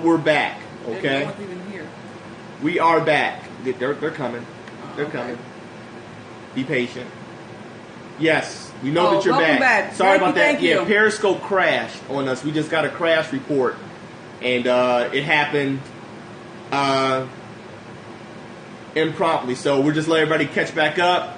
We're back, okay? We are back. They're coming. They're coming. Be patient. Yes, we know that you're back. Sorry about that. Yeah, Periscope crashed on us. We just got a crash report, and it happened impromptly. So we're just letting everybody catch back up.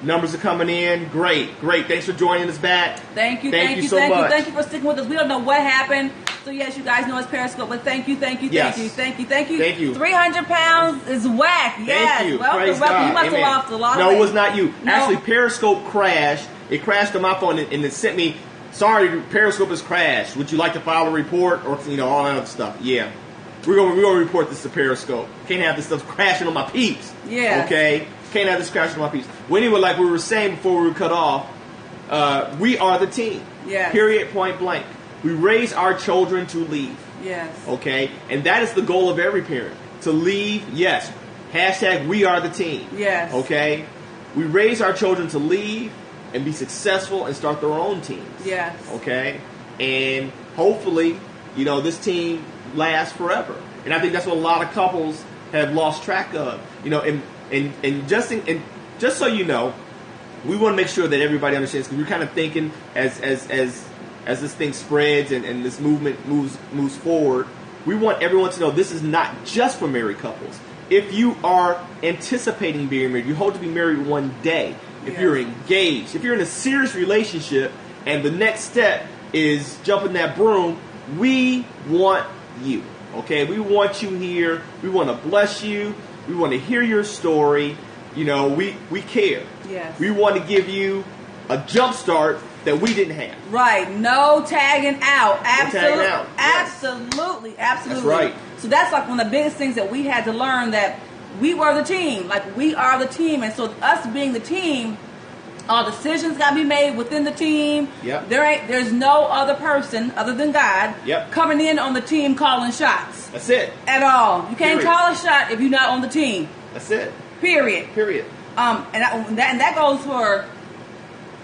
Numbers are coming in. Great. Thanks for joining us back. Thank you so much. Thank you for sticking with us. We don't know what happened. So yes, you guys know it's Periscope, but thank you. 300 pounds is whack. Yes. Thank you. Welcome. You must have lost a lot of weight. No, it was not you. No. Actually, Periscope crashed. It crashed on my phone and it sent me, sorry, Periscope has crashed. Would you like to file a report or all that other stuff? Yeah. We're gonna report this to Periscope. Can't have this stuff crashing on my peeps. Yeah. Okay? Can't have this crashing on my peeps. Well, anyway, like we were saying before we were cut off, we are the team. Yes. Period, point blank. We raise our children to leave. Yes. Okay? And that is the goal of every parent. To leave, yes. Hashtag we are the team. Yes. Okay? We raise our children to leave and be successful and start their own teams. Yes. Okay? And hopefully, this team lasts forever. And I think that's what a lot of couples have lost track of. And just so you know, we want to make sure that everybody understands, because we're kind of thinking as this thing spreads and this movement moves forward, we want everyone to know this is not just for married couples. If you are anticipating being married, you hope to be married one day. If you're engaged, if you're in a serious relationship, and the next step is jumping that broom, we want you. Okay, we want you here. We want to bless you. We want to hear your story. We care. Yes. We want to give you a jump start that we didn't have. Right. No tagging out. Absolutely. No tagging out. Yes. Absolutely. That's right. So that's like one of the biggest things that we had to learn, that we were the team. Like, we are the team. And so us being the team, all decisions got to be made within the team. Yep. There's no other person other than God coming in on the team calling shots. That's it. At all. You can't call a shot if you're not on the team. That's it. Period. And that goes for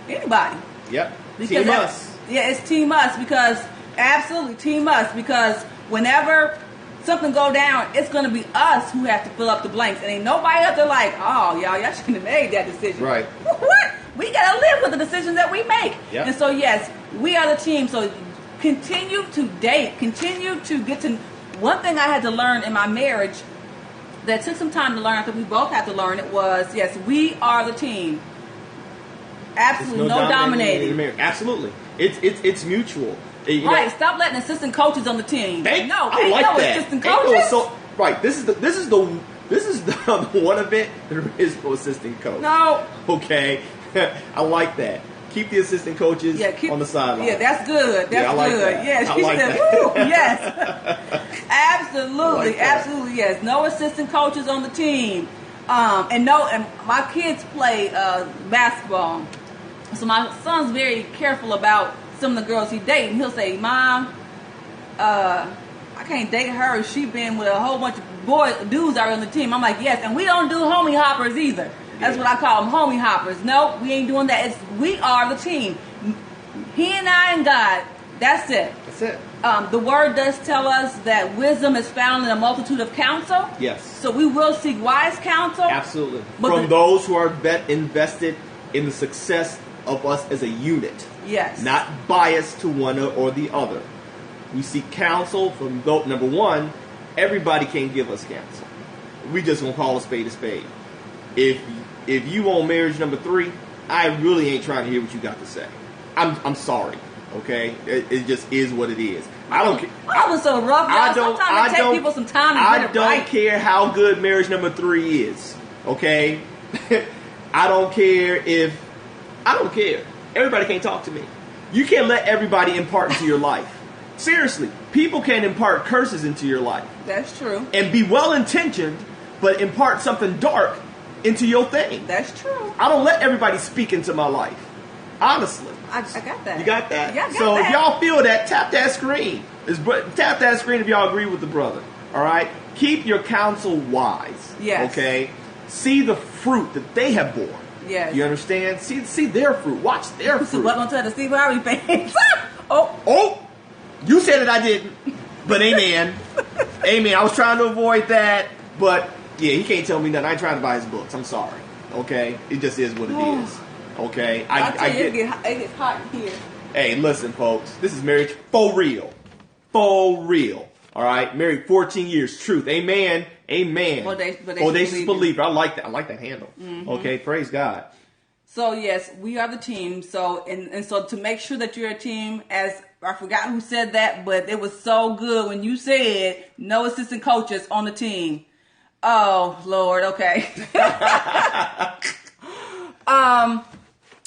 anybody. Yep. Because team us. Yeah, it's team us, because absolutely team us, because whenever something go down, it's going to be us who have to fill up the blanks. And ain't nobody out there like, oh, y'all shouldn't have made that decision. Right. What? We got to live with the decisions that we make. Yep. And so, yes, we are the team. So continue to date. Continue to get to... One thing I had to learn in my marriage that took some time to learn, I think we both had to learn it, was, yes, we are the team. Absolutely. No dominating. Absolutely. It's mutual. Right. Stop letting assistant coaches on the team. I like that. Assistant coaches. Right. This is the one event there is no assistant coach. No. Okay. I like that. Keep the assistant coaches on the sideline. Yeah, that's good. That's like good. That. Yes. I like said, that. Yes. Absolutely. Like that. Absolutely. Yes. No assistant coaches on the team. And my kids play basketball. So my son's very careful about some of the girls he dates. And he'll say, Mom, I can't date her. She been with a whole bunch of dudes already on the team. I'm like, yes. And we don't do homie hoppers either. That's what I call them, homie hoppers. No, we ain't doing that. We are the team. He and I and God. That's it. That's it. The word does tell us that wisdom is found in a multitude of counsel. Yes. So we will seek wise counsel. Absolutely. From those who are invested in the success of us as a unit. Yes. Not biased to one or the other. We seek counsel from those. Number one, everybody can't give us counsel. We just gonna call a spade a spade. If you on marriage number 3, I really ain't trying to hear what you got to say. I'm sorry. Okay, it just is what it is. I don't care. I was so rough. Sometimes it takes people some time to get it right. I don't care how good marriage number 3 is. Okay, I don't care. Everybody can't talk to me. You can't let everybody impart into your life. Seriously, people can impart curses into your life. That's true. And be well-intentioned, but impart something dark into your thing. That's true. I don't let everybody speak into my life. Honestly. I got that. You got that? Yeah, I got so that. If y'all feel that, tap that screen. Tap that screen if y'all agree with the brother. All right? Keep your counsel wise. Yes. Okay? See the fruit that they have borne. Yes. You understand? See their fruit. Watch their fruit. So what I'm tell the Steve Harvey fans? Oh! You said it, I didn't. But amen. Amen. I was trying to avoid that, but yeah, he can't tell me nothing. I ain't trying to buy his books. I'm sorry. Okay, it just is what it is. Okay, I get it gets hot in here. Hey, listen, folks. This is marriage for real. For real. All right, married 14 years. Truth. Amen. Amen. Audacious believer. I like that. I like that handle. Mm-hmm. Okay, praise God. So yes, we are the team. So and so to make sure that you're a team, as I forgot who said that, but it was so good when you said no assistant coaches on the team. Oh Lord, okay.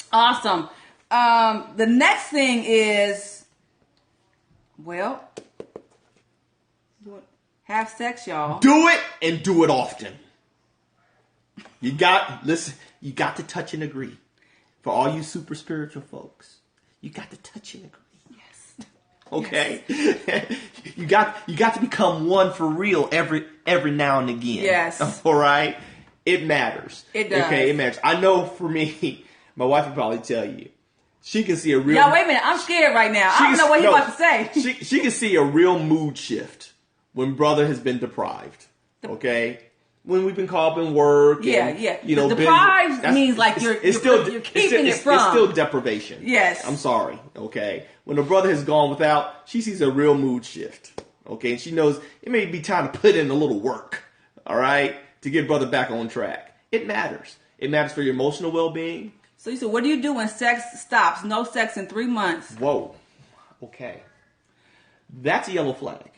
Awesome. The next thing is, well, have sex, y'all. Do it and do it often. You got to touch and agree. For all you super spiritual folks, you got to touch and agree. Yes. Okay. Yes. you got to become one for real every now and again. Yes. All right. It matters. It does. Okay. It matters. I know for me, my wife would probably tell you. She can see a real. Now wait a minute. I'm scared right now. I don't know what he's about to say. She can see a real mood shift when brother has been deprived. Okay. When we've been caught up in work. Yeah. You know, deprived means like you're keeping it from. It's still deprivation. Yes. I'm sorry. Okay. When a brother has gone without, she sees a real mood shift. Okay. And she knows it may be time to put in a little work. All right. To get brother back on track. It matters. It matters for your emotional well-being. So you said, what do you do when sex stops? No sex in 3 months. Whoa. Okay. That's a yellow flag.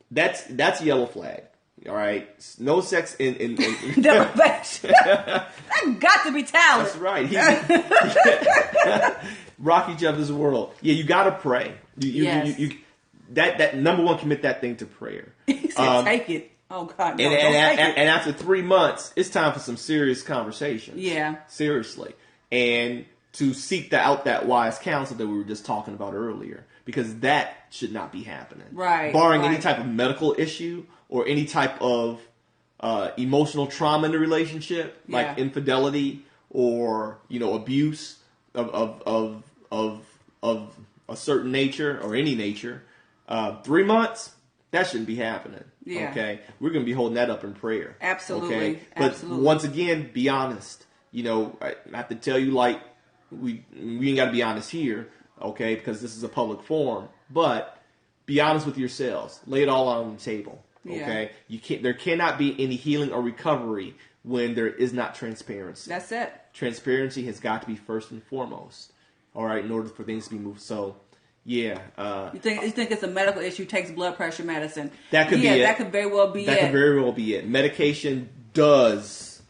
That's a yellow flag. All right. No sex in deprivation. That got to be talent. That's right. Rocky Jump world. Yeah, you got to pray. You that number one, commit that thing to prayer. He said, take it. Oh God, no, and after 3 months, it's time for some serious conversations. Yeah, seriously, and to seek out that wise counsel that we were just talking about earlier, because that should not be happening. Right, barring any type of medical issue or any type of emotional trauma in the relationship, like infidelity or abuse of a certain nature or any nature. 3 months. That shouldn't be happening. Yeah. Okay. We're going to be holding that up in prayer. Absolutely. Okay. But once again, be honest. I have to tell you, like, we ain't got to be honest here. Okay. Because this is a public forum. But be honest with yourselves. Lay it all on the table. Okay. Yeah. There cannot be any healing or recovery when there is not transparency. That's it. Transparency has got to be first and foremost. All right. In order for things to be moved. So. Yeah. You think it's a medical issue? Takes blood pressure medicine. That could be it. That could very well be it. That could very well be it. Medication does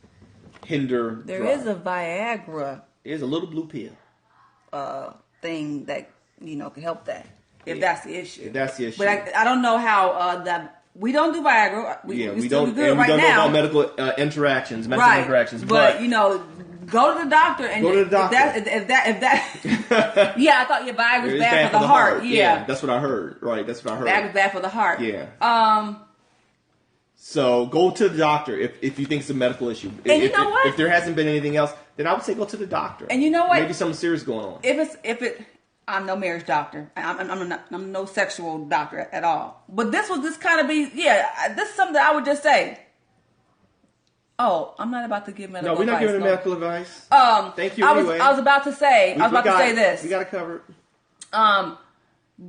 hinder. There is a Viagra. There's a little blue pill. Thing that can help that if that's the issue. If that's the issue. But I don't know how that. We don't do Viagra. We don't do it right now. We don't know about medical interactions, interactions. But go to the doctor and go to the doctor. If that yeah, I thought your Viagra's bad for the heart. Yeah, that's what I heard. Right, that's what I heard. Viagra's bad for the heart. Yeah. So go to the doctor if you think it's a medical issue. And you know what? If there hasn't been anything else, then I would say go to the doctor. And you know what? Maybe something serious going on. I'm no marriage doctor. I'm no sexual doctor at all. But this kind of be this is something that I would just say. Oh, I'm not about to give medical advice. No, we're not giving medical advice. Thank you anyway. I was about to say this. We got it covered.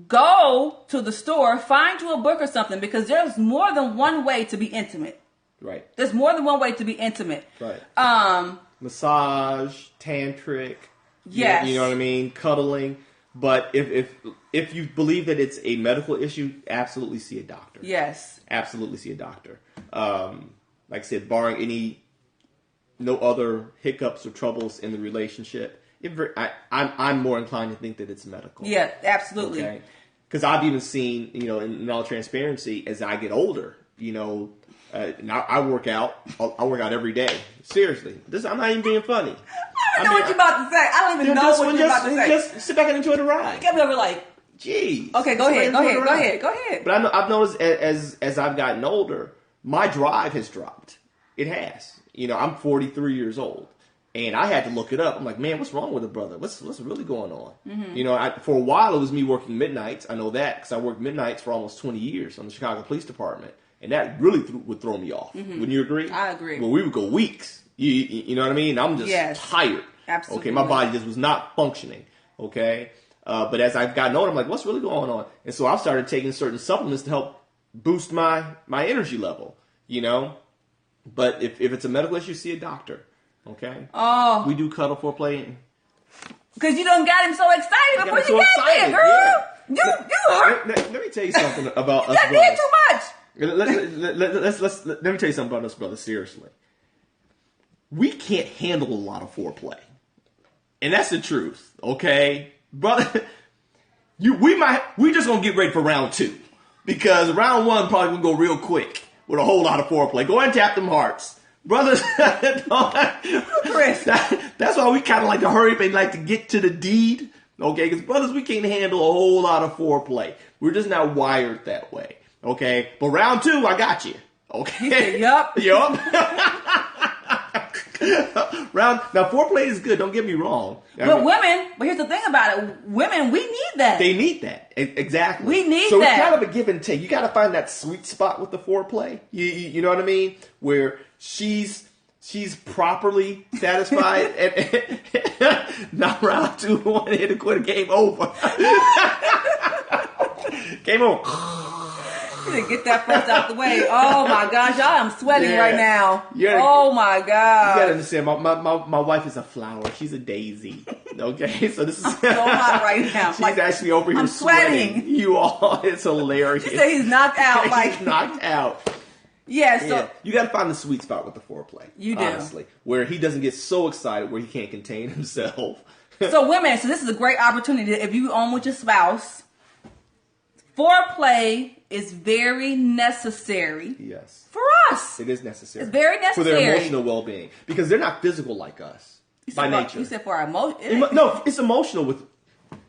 Go to the store, find you a book or something, because there's more than one way to be intimate. Right. There's more than one way to be intimate. Right. Massage, tantric. Yes. You know what I mean? Cuddling. But if you believe that it's a medical issue, absolutely see a doctor. Yes. Absolutely see a doctor. Like I said, barring no other hiccups or troubles in the relationship, I'm more inclined to think that it's medical. Yeah, absolutely. Okay? Because I've even seen, in all transparency, as I get older, now I work out. I work out every day. Seriously, I'm not even being funny. I don't know what you're about to say. I don't even know what you're about to say. Just sit back and enjoy the ride. Get me over like, geez. Okay, go ahead. But I've noticed as I've gotten older, my drive has dropped. It has. I'm 43 years old. And I had to look it up. I'm like, man, what's wrong with the brother? What's really going on? You know, for a while it was me working midnights. I know that because I worked midnights for almost 20 years on the Chicago Police Department. And that really would throw me off. Wouldn't you agree? I agree. Well, we would go weeks. You know what I mean? I'm just tired. Absolutely. Okay, my body just was not functioning. Okay? But as I've gotten older, I'm like, what's really going on? And so I've started taking certain supplements to help boost my energy level, you know? But if it's a medical issue, see a doctor. Okay? Oh. We do cuddle foreplay. Because you done got him so excited before you got there, girl. Yeah. You hurt. Let me tell you something about us that brothers. did too much. Let me tell you something about us brothers, seriously. We can't handle a lot of foreplay. And that's the truth, okay? Brother, we just gonna get ready for round 2. Because round 1 probably gonna go real quick with a whole lot of foreplay. Go ahead and tap them hearts. Brothers, Chris. That's why we kind of like to hurry up and like to get to the deed, okay? Because brothers, we can't handle a whole lot of foreplay. We're just not wired that way, okay? But round 2, I got you, okay? Yup. Now foreplay is good. Don't get me wrong. But here's the thing about it: women, we need that. They need that exactly. We need so that. it's kind of a give and take. You got to find that sweet spot with the foreplay. You know what I mean? Where she's properly satisfied and not round 2, 1 hit and quit. Game over. Game over. Get that first out the way. Oh my gosh, I'm sweating right now. Oh my god. You gotta understand, my wife is a flower. She's a daisy. Okay, so this is so hot right now. She's actually over here sweating. You all, it's hilarious. She said he's knocked out. He's knocked out. Yeah, so you got to find the sweet spot with the foreplay. You do, honestly, where he doesn't get so excited where he can't contain himself. So women, this is a great opportunity if you own with your spouse. Foreplay is very necessary. Yes. For us. It is necessary. It's very necessary. For their emotional well-being. Because they're not physical like us. By nature. You said for our emotion. No, it's emotional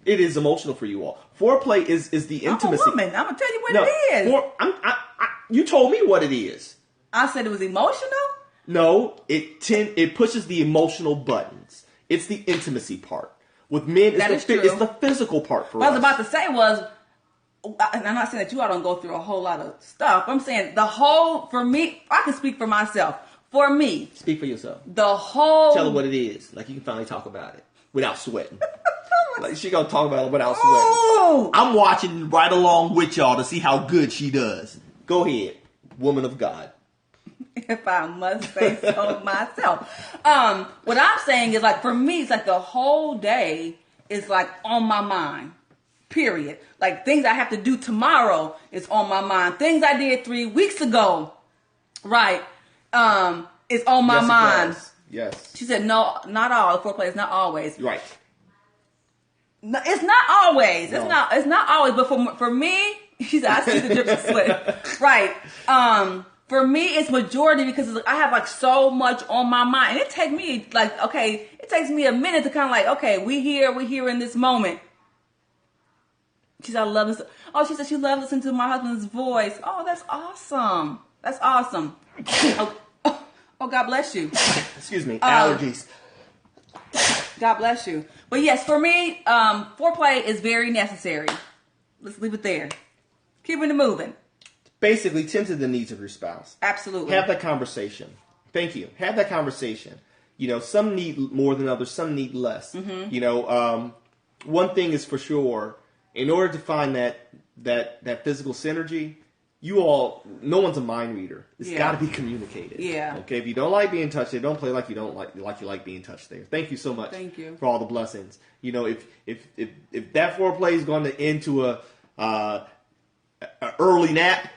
it is emotional for you all. Foreplay is the intimacy. I'm a woman. I'm going to tell you what it is. You told me what it is. I said it was emotional? No, it pushes the emotional buttons. It's the intimacy part. With men, it's the physical part for us. What I was about to say was, and I'm not saying that you all don't go through a whole lot of stuff. I'm saying for me, I can speak for myself. For me. Speak for yourself. Tell her what it is. Like you can finally talk about it without sweating. Like she gonna talk about it without sweating. I'm watching right along with y'all to see how good she does. Go ahead, woman of God. If I must say so myself. What I'm saying is like for me, it's like the whole day is like on my mind. Period. Like things I have to do tomorrow is on my mind. Things I did 3 weeks ago, right? Is on my mind. Yes. She said, no, not all. Foreplay is not always. Right. No, it's not always. No. It's not always. But for me, she said, I see the difference split. Right. For me, it's majority because I have like so much on my mind, and it takes me it takes me a minute to kind of like, okay, we're here in this moment. She said, I love this. Oh, she said she loves listening to my husband's voice. Oh, that's awesome. That's awesome. Oh, God bless you. Excuse me. Allergies. God bless you. But yes, for me, foreplay is very necessary. Let's leave it there. Keeping it moving. Basically, tend to the needs of your spouse. Absolutely. Have that conversation. Thank you. Have that conversation. You know, some need more than others. Some need less. Mm-hmm. You know, one thing is for sure. In order to find that physical synergy, no one's a mind reader. It's got to be communicated. Yeah. Okay. If you don't like being touched, don't play like you don't like being touched. There. Thank you so much. Thank you for all the blessings. You know, if that foreplay is going to end to a early nap,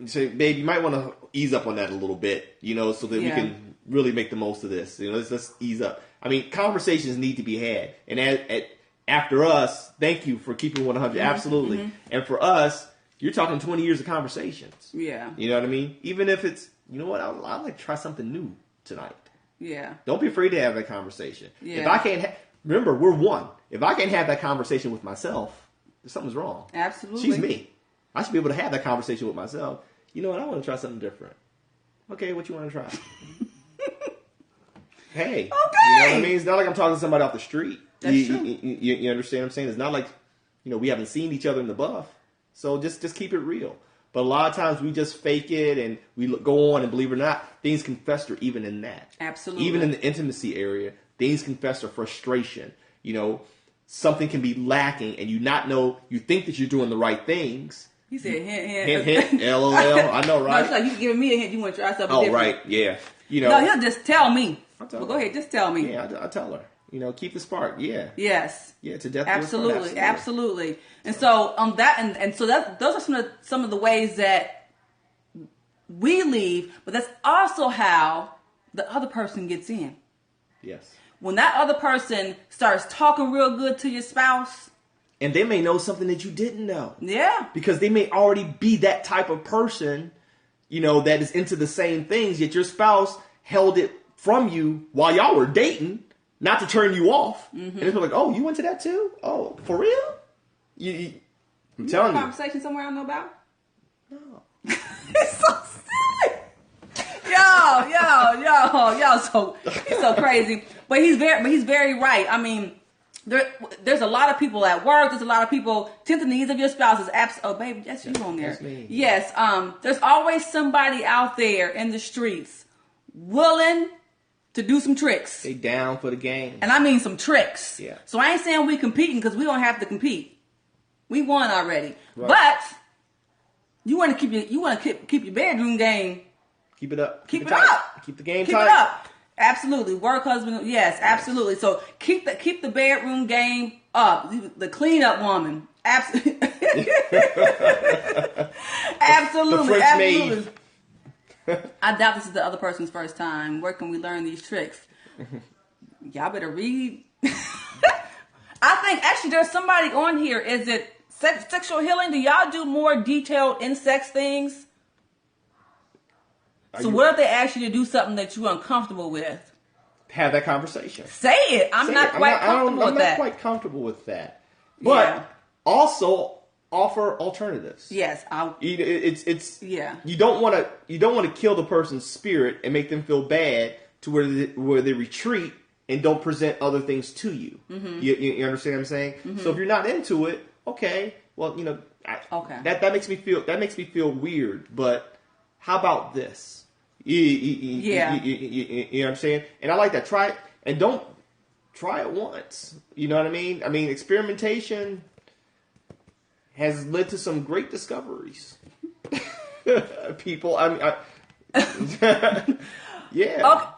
say, babe, you might want to ease up on that a little bit. You know, so that we can really make the most of this. You know, let's ease up. I mean, conversations need to be had, and after us, thank you for keeping 100. Mm-hmm, absolutely. Mm-hmm. And for us, you're talking 20 years of conversations. Yeah. You know what I mean? Even if it's, you know what, I'd like to try something new tonight. Yeah. Don't be afraid to have that conversation. Yeah. If I can't, remember, we're one. If I can't have that conversation with myself, something's wrong. Absolutely. She's me. I should be able to have that conversation with myself. You know what, I want to try something different. Okay, what you want to try? Hey, Okay. you know what I mean? It's not like I'm talking to somebody off the street. That's true. You understand what I'm saying? It's not like, we haven't seen each other in the buff. So just keep it real. But a lot of times we just fake it and we go on, and believe it or not, things can fester even in that. Absolutely. Even in the intimacy area, things can fester. Frustration. Something can be lacking, and you think that you're doing the right things. He said hint, Hint, LOL. I know, right? No, it's like you giving me a hint. You want to try something different. Oh, right, yeah. No, he'll just tell me. Tell Go ahead, just tell me. Yeah, I tell her. Keep the spark. Yeah. Yes. Yeah, to death. Absolutely. And so on that, and so those are some of the ways that we leave, but that's also how the other person gets in. Yes. When that other person starts talking real good to your spouse, and they may know something that you didn't know. Yeah. Because they may already be that type of person, that is into the same things, yet your spouse held it from you while y'all were dating, not to turn you off. Mm-hmm. And it's like, oh, you into that too? Oh, for real? I'm telling you. Conversation somewhere I don't know about? No. It's so silly. Yo, he's so crazy. But he's very right. I mean, there's a lot of people at work. There's a lot of people. Tend the needs of your spouse is oh, baby, that's you on there. That's me. Yes. There's always somebody out there in the streets willing to do some tricks. They down for the game. And I mean some tricks. Yeah. So I ain't saying we competing because we don't have to compete. We won already. Right. But you want to keep your bedroom game. Keep it up. Keep it up. Keep the game keep tight. Keep it up. Absolutely. Work husband. Yes, absolutely. So keep the bedroom game up. The cleanup woman. Absolutely. Absolutely. The absolutely. I doubt this is the other person's first time. Where can we learn these tricks? Y'all better read. I think actually there's somebody on here. Is it sexual healing? Do y'all do more detailed in sex things? So what if they ask you to do something that you're uncomfortable with? Have that conversation. Say it. I'm not quite comfortable with that. I'm not quite comfortable with that. But also offer alternatives. Yes, it's you don't want to kill the person's spirit and make them feel bad to where they retreat and don't present other things to you. Mm-hmm. You understand what I'm saying? Mm-hmm. So if you're not into it, okay, well, that makes me feel weird, but how about this? You know what I'm saying? And I like that. Try it and don't try it once. You know what I mean? I mean, experimentation has led to some great discoveries. People, yeah.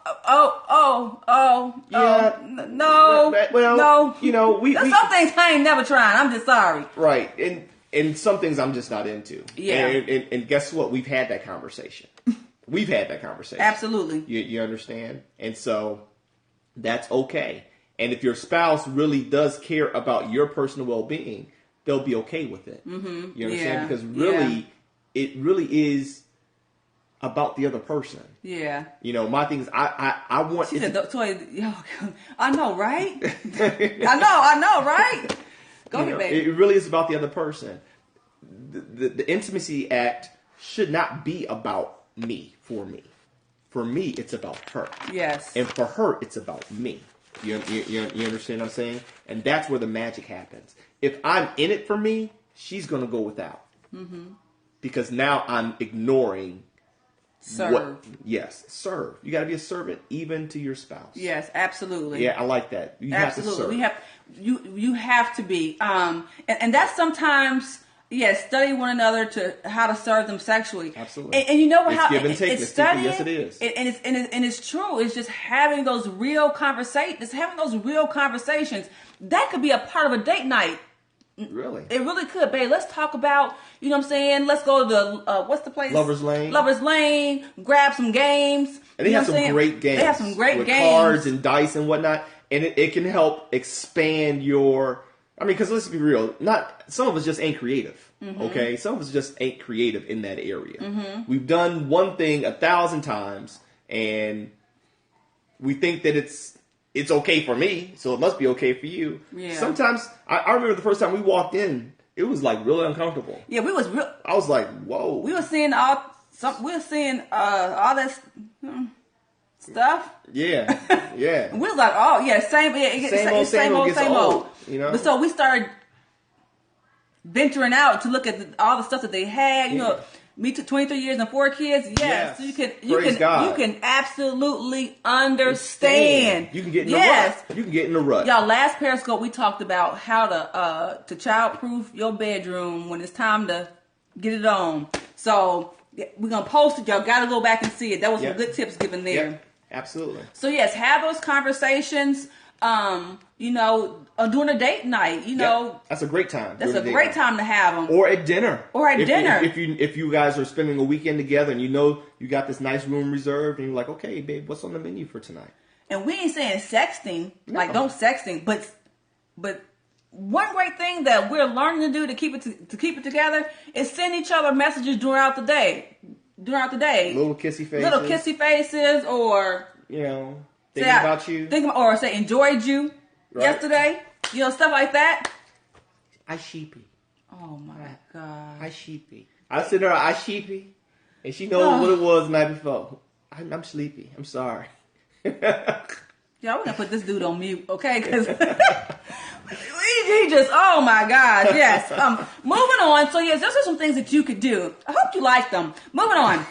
No. Well, no. There's some things I ain't never trying. I'm just sorry. Right, and some things I'm just not into. Yeah. And guess what? We've had that conversation. We've had that conversation. Absolutely. You understand? And so that's okay. And if your spouse really does care about your personal well-being, they'll be okay with it. Mm-hmm. You understand? Yeah. Because really, it really is about the other person. Yeah. My thing is, I want... She said, I know, right? I know, right? Go ahead, baby. It really is about the other person. The intimacy act should not be about me, for me. For me, it's about her. Yes. And for her, it's about me. You understand what I'm saying? And that's where the magic happens. If I'm in it for me, she's going to go without. Mm-hmm. Because now I'm ignoring... Serve. Serve. You got to be a servant even to your spouse. Yes, absolutely. Yeah, I like that. You absolutely. have to serve. You have to be. And that's sometimes... Yes, study one another to how to serve them sexually. Absolutely. And you know it's how give and take. It's studying. Yes, it is. And it's true. It's just having those real conversations. That could be a part of a date night. Really? It really could, babe. Let's talk about, you know what I'm saying? Let's go to what's the place? Lovers Lane. Lovers Lane. Grab some games. And they have some great games. They have some great with games. Cards and dice and whatnot. And it can help expand your... because let's be real. Some of us just ain't creative. Mm-hmm. Okay? Some of us just ain't creative in that area. Mm-hmm. We've done one thing 1,000 times, and we think that it's okay for me, so it must be okay for you. Yeah. Sometimes, I remember the first time we walked in, it was like really uncomfortable. Yeah, we was real. I was like, whoa. We were seeing all this stuff. Yeah. Yeah. And we was like, oh yeah, same old. You know. But so we started venturing out to look at all the stuff that they had. You know, me to 23 years and 4 kids. Yes. So you can absolutely understand. You can get in the rut. You can get in the rut. Y'all, last Periscope we talked about how to child-proof your bedroom when it's time to get it on. So we're gonna post it. Y'all gotta go back and see it. That was some good tips given there. Yep. Absolutely. So yes, have those conversations. You know, during a date night. You know, that's a great time. That's a great time to have them. Or at dinner. Dinner. If you guys are spending a weekend together and you know you got this nice room reserved and you're like, okay, babe, what's on the menu for tonight? And we ain't saying sexting, like don't sexting, but one great thing that we're learning to do to keep it together is send each other messages throughout the day. Little kissy faces, or thinking about you, or say enjoyed you yesterday. You know, stuff like that. I sheepy. Oh my God. I sheepy. I said to her, I sheepy, and she knows what it was the night before. I'm sleepy. I'm sorry. Yeah, we're gonna put this dude on mute, okay? Because he just, oh my God, yes. Moving on. So yes, those are some things that you could do. I hope you like them. Moving on.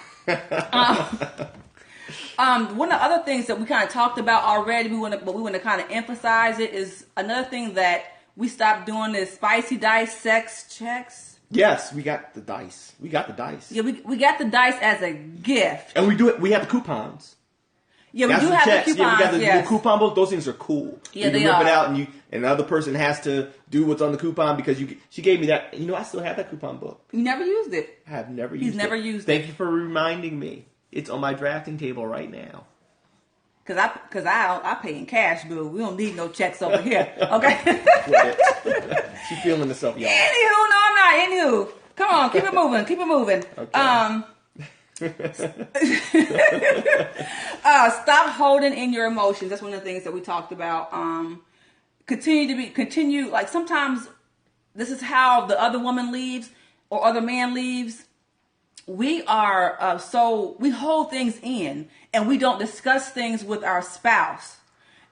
One of the other things that we kind of talked about already, but we want to kind of emphasize it, is another thing that we stopped doing is spicy dice sex checks. Yes, we got the dice. Yeah, we got the dice as a gift, and we do it. We have the coupons. Yeah, we do have the coupons. Yeah, we got the little coupon books. Those things are cool. Yeah, you can rip it out, and the other person has to do what's on the coupon because she gave me that. You know, I still have that coupon book. You never used it. I have never used it. He's never used it. Thank you for reminding me. It's on my drafting table right now. Cause I pay in cash, boo. We don't need no checks over here. Okay. She feeling herself, y'all. Anywho, no, I'm not. Anywho, come on, keep it moving. Okay. Stop holding in your emotions. That's one of the things that we talked about. Continue. Like sometimes this is how the other woman leaves or other man leaves. We are we hold things in and we don't discuss things with our spouse,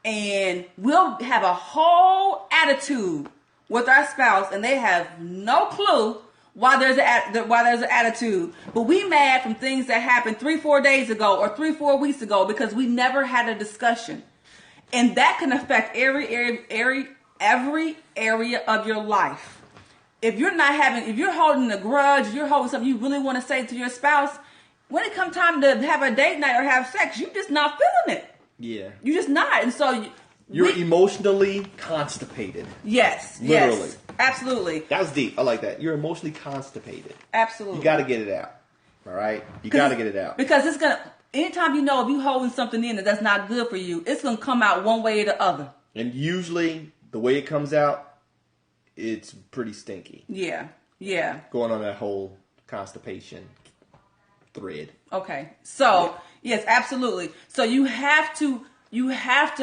and we'll have a whole attitude with our spouse, and they have no clue why there's an attitude. But we mad from things that happened 3-4 days ago or 3-4 weeks ago because we never had a discussion, and that can affect every area of your life. If you're holding a grudge, you're holding something you really want to say to your spouse, when it comes time to have a date night or have sex, you're just not feeling it. Yeah. You're just not. And so you're emotionally constipated. Yes. Literally. Yes. Absolutely. That was deep. I like that. You're emotionally constipated. Absolutely. You got to get it out. All right? You got to get it out. Because it's going to, anytime if you're holding something in that's not good for you, it's going to come out one way or the other. And usually the way it comes out, it's pretty stinky. Yeah. Yeah. Going on that whole constipation thread. Okay. So, yes, absolutely. So you have to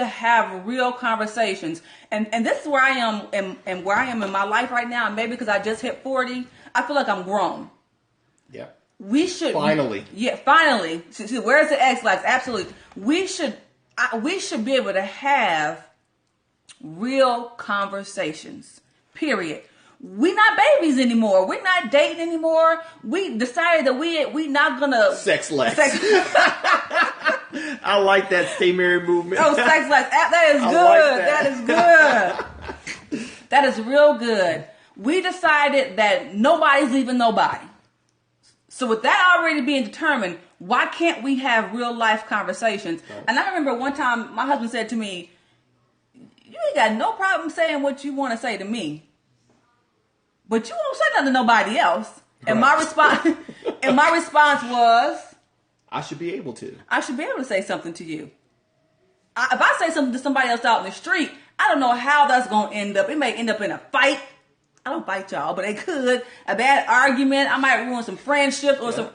have real conversations. And this is where I am and where I am in my life right now. And maybe because I just hit 40, I feel like I'm grown. Yeah. We should finally. Finally. See, where's the X lax? Absolutely. We should be able to have real conversations. Period. We're not babies anymore. We're not dating anymore. We decided that we not gonna sex less. I like that stay married movement. Oh, sex less. That is good. That is good. That is real good. We decided that nobody's leaving nobody. So with that already being determined, why can't we have real life conversations? Right. And I remember one time my husband said to me, "You ain't got no problem saying what you want to say to me, but you won't say nothing to nobody else." Right. And my response was, I should be able to. I should be able to say something to you. If I say something to somebody else out in the street, I don't know how that's going to end up. It may end up in a fight. I don't fight y'all, but it could. A bad argument. I might ruin some friendships or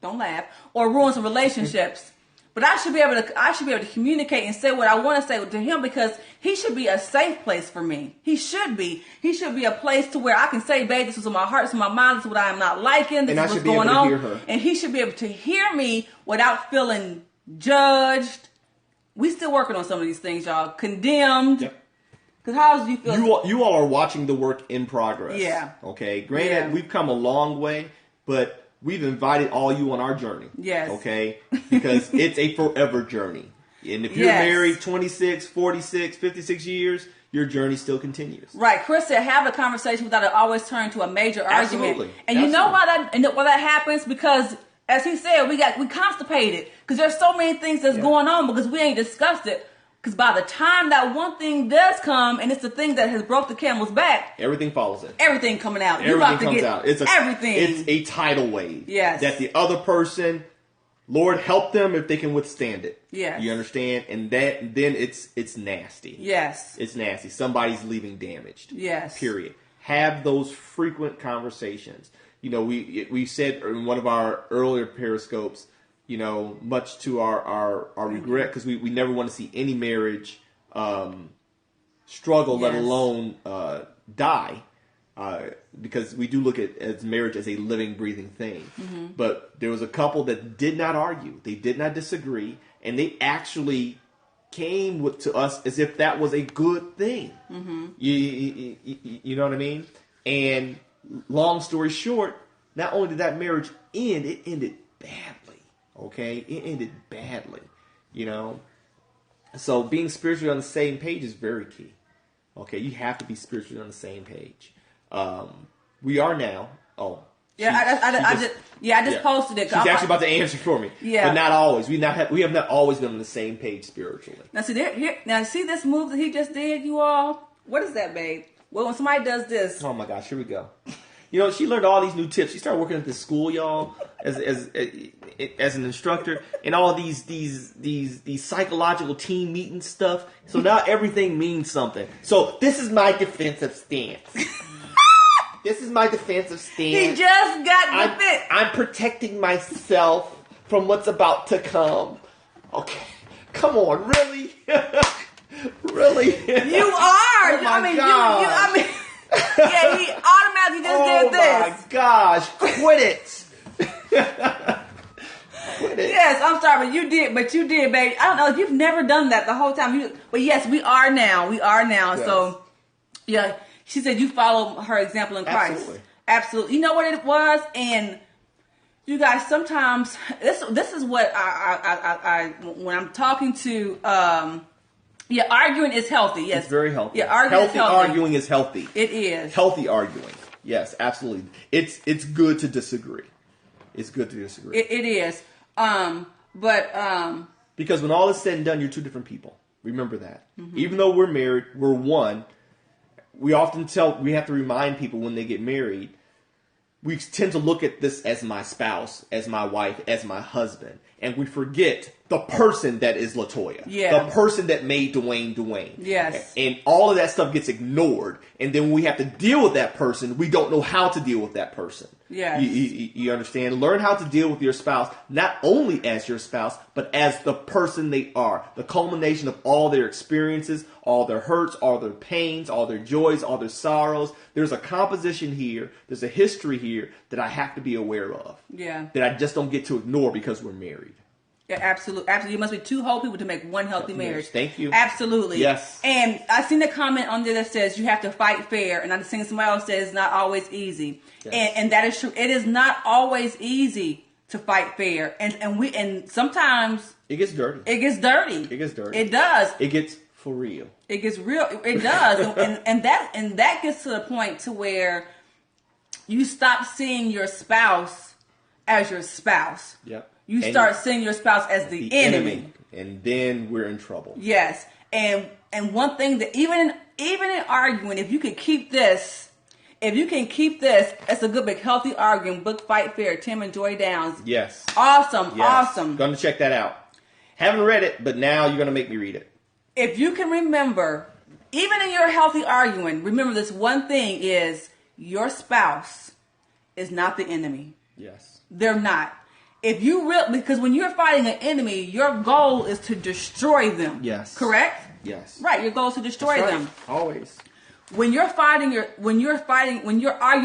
don't laugh, or ruin some relationships. But I should be able to communicate and say what I want to say to him, because he should be a safe place for me. He should be a place to where I can say, "Babe, this is my heart, this is my mind, this is what I am not liking, this is what's going on." And he should be able to hear me without feeling judged, we still working on some of these things, y'all. Condemned. Yep. Because how do you feel? You all are watching the work in progress. Yeah. Okay. Granted, we've come a long way, but we've invited all you on our journey. Yes. Okay. Because it's a forever journey. And if you're married 26, 46, 56 years, your journey still continues. Right. Chris said, have a conversation without it always turn to a major argument. Absolutely. And you know why that happens? Because, as he said, we constipated. Because there's so many things that's going on because we ain't discussed it. Because by the time that one thing does come, and it's the thing that has broke the camel's back, everything follows it. Everything coming out. Everything comes out. Everything. It's a tidal wave. Yes. That the other person, Lord help them if they can withstand it. Yes. You understand? And then it's nasty. Yes. It's nasty. Somebody's leaving damaged. Yes. Period. Have those frequent conversations. You know, we said in one of our earlier periscopes, you know, much to our regret, because we never want to see any marriage struggle, let alone die, because we do look at marriage as a living, breathing thing. Mm-hmm. But there was a couple that did not argue. They did not disagree, and they actually came to us as if that was a good thing. Mm-hmm. You know what I mean? And long story short, not only did that marriage end, it ended badly. Okay, it ended badly, you know. So being spiritually on the same page is very key. Okay, you have to be spiritually on the same page. We are now. Oh, yeah, I just posted it. She's actually about to answer for me. Yeah, but not always. We have not always been on the same page spiritually. Now see this move that he just did, you all. What is that, babe? Well, when somebody does this. Oh my gosh, here we go. You know, she learned all these new tips. She started working at this school, y'all, as an instructor, and all these psychological team meeting stuff. So now everything means something. So this is my defensive stance. This is my defensive stance. He just got defense. I'm protecting myself from what's about to come. Okay, come on, really, really. You are. Oh my God. Yeah, he automatically just did this. Oh my gosh, quit it. Quit it. Yes, I'm sorry, but you did, baby. I don't know, you've never done that the whole time. But yes, we are now. Yes. So, yeah, she said you follow her example in Christ. Absolutely. You know what it was? And you guys, sometimes, this is what I when I'm talking to... arguing is healthy. Yes, it's very healthy. Yeah, arguing is healthy. Arguing is healthy. It is healthy arguing. Yes, absolutely. It's good to disagree. It's good to disagree. It is. Because when all is said and done, you're two different people. Remember that. Mm-hmm. Even though we're married, we're one. We often we have to remind people when they get married. We tend to look at this as my spouse, as my wife, as my husband. And we forget the person that is LaToya. Yeah. The person that made Dwayne. Yes. And all of that stuff gets ignored. And then when we have to deal with that person, we don't know how to deal with that person. Yes. You understand? Learn how to deal with your spouse, not only as your spouse, but as the person they are. The culmination of all their experiences, all their hurts, all their pains, all their joys, all their sorrows. There's a composition here. There's a history here that I have to be aware of. Yeah. That I just don't get to ignore because we're married. Yeah, absolutely. You must be two whole people to make one healthy marriage. Thank you. Absolutely. Yes. And I seen a comment on there that says you have to fight fair, and I just seen somebody else say it's not always easy. Yes. And that is true. It is not always easy to fight fair, and sometimes it gets dirty. It gets dirty. It does. It gets for real. It gets real. It does, and that gets to the point to where you stop seeing your spouse as your spouse. Yep. You start seeing your spouse as the enemy. And then we're in trouble. Yes. And one thing that even in arguing, if you can keep this, it's a good big healthy arguing. Book Fight Fair, Tim and Joy Downs. Yes. Awesome. Yes. Awesome. Going to check that out. Haven't read it, but now you're going to make me read it. If you can remember, even in your healthy arguing, remember this one thing is your spouse is not the enemy. Yes. They're not. Because when you're fighting an enemy, your goal is to destroy them. Yes. Correct? Yes. Right. Your goal is to destroy them. Always. When you're arguing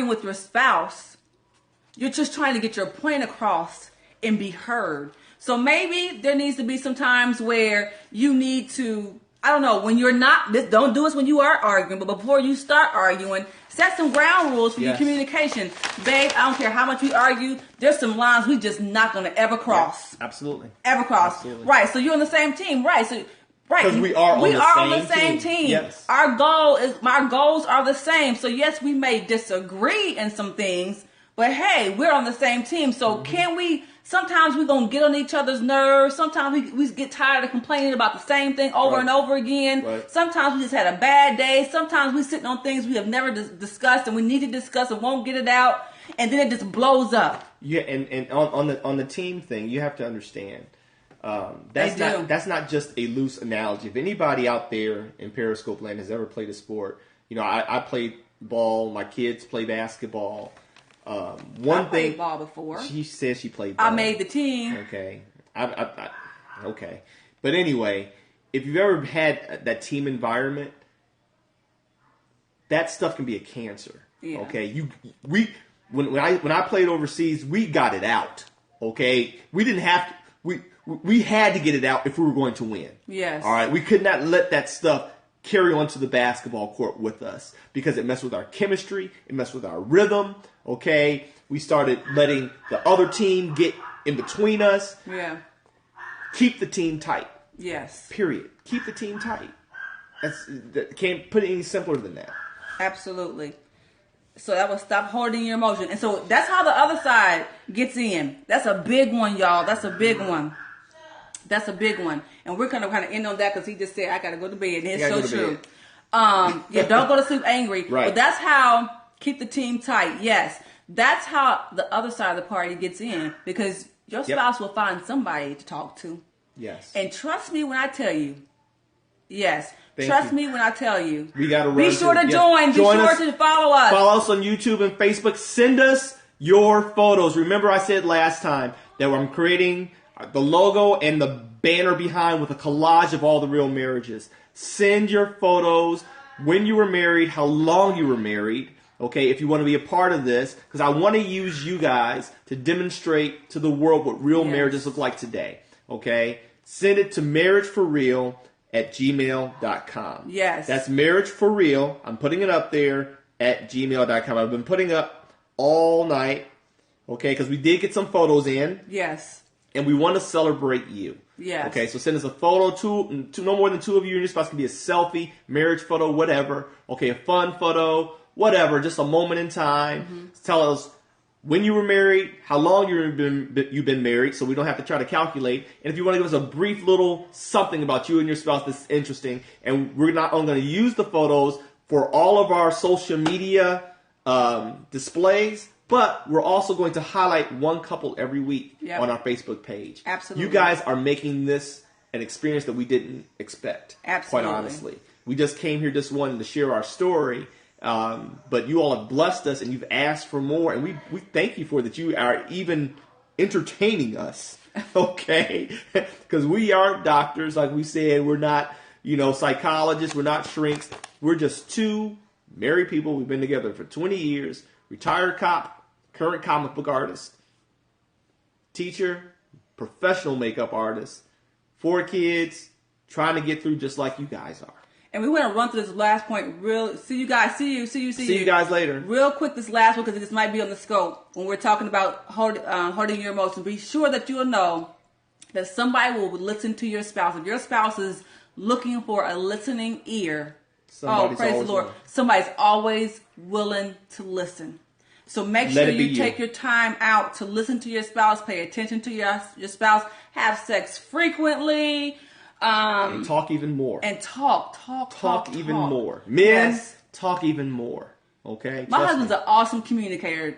with your spouse, you're just trying to get your point across and be heard. So maybe there needs to be some times where you need to, I don't know, when you're not, don't do this when you are arguing, but before you start arguing, set some ground rules for your communication. Babe, I don't care how much we argue, there's some lines we just not going to ever cross. Yeah, absolutely. Ever cross. Absolutely. Right, so you're on the same team, right? So right, because we are on the same team. Yes. Our goals are the same. So yes, we may disagree in some things, but hey, we're on the same team. So can we? Sometimes we're gonna get on each other's nerves. Sometimes we get tired of complaining about the same thing over and over again. Right. Sometimes we just had a bad day. Sometimes we're sitting on things we have never discussed and we need to discuss and won't get it out, and then it just blows up. Yeah, and on the team thing, you have to understand. That's not just a loose analogy. If anybody out there in Periscope land has ever played a sport, I played ball. My kids play basketball. I played ball before. She says she played ball. I made the team. Okay. Okay. But anyway, if you've ever had that team environment, that stuff can be a cancer. Yeah. Okay. When I played overseas, we got it out. Okay. We didn't have to. We had to get it out if we were going to win. Yes. All right. We could not let that stuff carry on to the basketball court with us because it messed with our chemistry. It messed with our rhythm. Okay. We started letting the other team get in between us. Yeah. Keep the team tight. Yes. Period. Keep the team tight. Can't put it any simpler than that. Absolutely. So that was stop holding your emotion. And so that's how the other side gets in. That's a big one, y'all. That's a big one. That's a big one. And we're going to kind of end on that because he just said, I got to go to bed. And it's so true. Don't go to sleep angry. Right. But that's how keep the team tight. Yes. That's how the other side of the party gets in because your spouse will find somebody to talk to. Yes. And trust me when I tell you. Yes. Trust me when I tell you. We got to run. Be sure to join. Be sure to follow us. Follow us on YouTube and Facebook. Send us your photos. Remember I said last time that I'm creating the logo and the banner behind with a collage of all the real marriages. Send your photos, when you were married, how long you were married, okay, if you want to be a part of this, because I want to use you guys to demonstrate to the world what real marriages look like today, okay? Send it to marriageforeal@gmail.com. Yes. That's marriageforeal. I'm putting it up there at gmail.com. I've been putting up all night, okay, because we did get some photos in. Yes. And we want to celebrate you. Yes. Okay, so send us a photo, no more than two of you and your spouse. Can be a selfie, marriage photo, whatever. Okay, a fun photo, whatever, just a moment in time. Mm-hmm. Tell us when you were married, how long you've been married, so we don't have to try to calculate. And if you want to give us a brief little something about you and your spouse that's interesting. And we're not only going to use the photos for all of our social media displays, but we're also going to highlight one couple every week on our Facebook page. Absolutely. You guys are making this an experience that we didn't expect. Absolutely. Quite honestly. We just came here just wanting to share our story. But you all have blessed us and you've asked for more. And we thank you for that. You are even entertaining us. Okay? Because we aren't doctors. Like we said, we're not, psychologists. We're not shrinks. We're just two married people. We've been together for 20 years. Retired cop. Current comic book artist, teacher, professional makeup artist, 4 kids, trying to get through just like you guys are. And we want to run through this last point see you guys later. Real quick, this last one, because this might be on the scope when we're talking about holding your emotions. Be sure that you'll know that somebody will listen to your spouse. If your spouse is looking for a listening ear, praise the Lord. Somebody's always willing to listen. So make sure you take your time out to listen to your spouse, pay attention to your spouse, have sex frequently. And talk even more. And talk even more. Men, talk even more. Okay? My husband's an awesome communicator.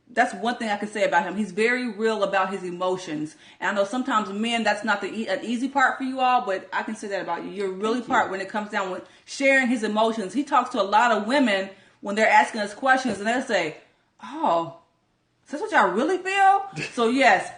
That's one thing I can say about him. He's very real about his emotions. And I know sometimes men, that's not an easy part for you all, but I can say that about you. You're really part when it comes down with sharing his emotions. He talks to a lot of women when they're asking us questions, and they'll say, oh, is this what y'all really feel? So yes,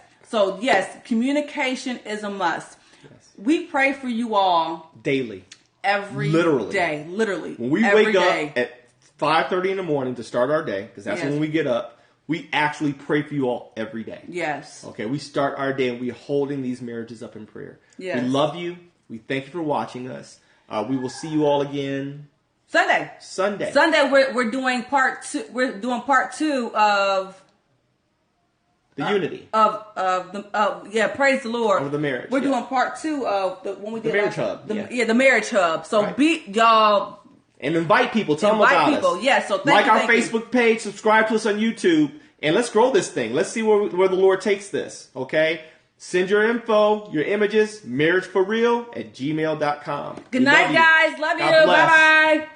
communication is a must. Yes. We pray for you all daily, every day, literally. When we wake up at 5:30 in the morning to start our day, because that's when we get up, We actually pray for you all every day. Yes. Okay, we start our day and we're holding these marriages up in prayer. Yes. We love you. We thank you for watching us. We will see you all again Sunday. We're doing part two. We're doing part 2 of the unity praise the Lord. Of the marriage. We're doing part 2 of when we did the marriage hub. The marriage hub. So right. Y'all. And invite people. Tell them about us. Yes. So like our Facebook page. Subscribe to us on YouTube. And let's grow this thing. Let's see where the Lord takes this. Okay? Send your info, your images, marriageforeal@gmail.com. Good night, guys. Love you. God bless. Bye-bye.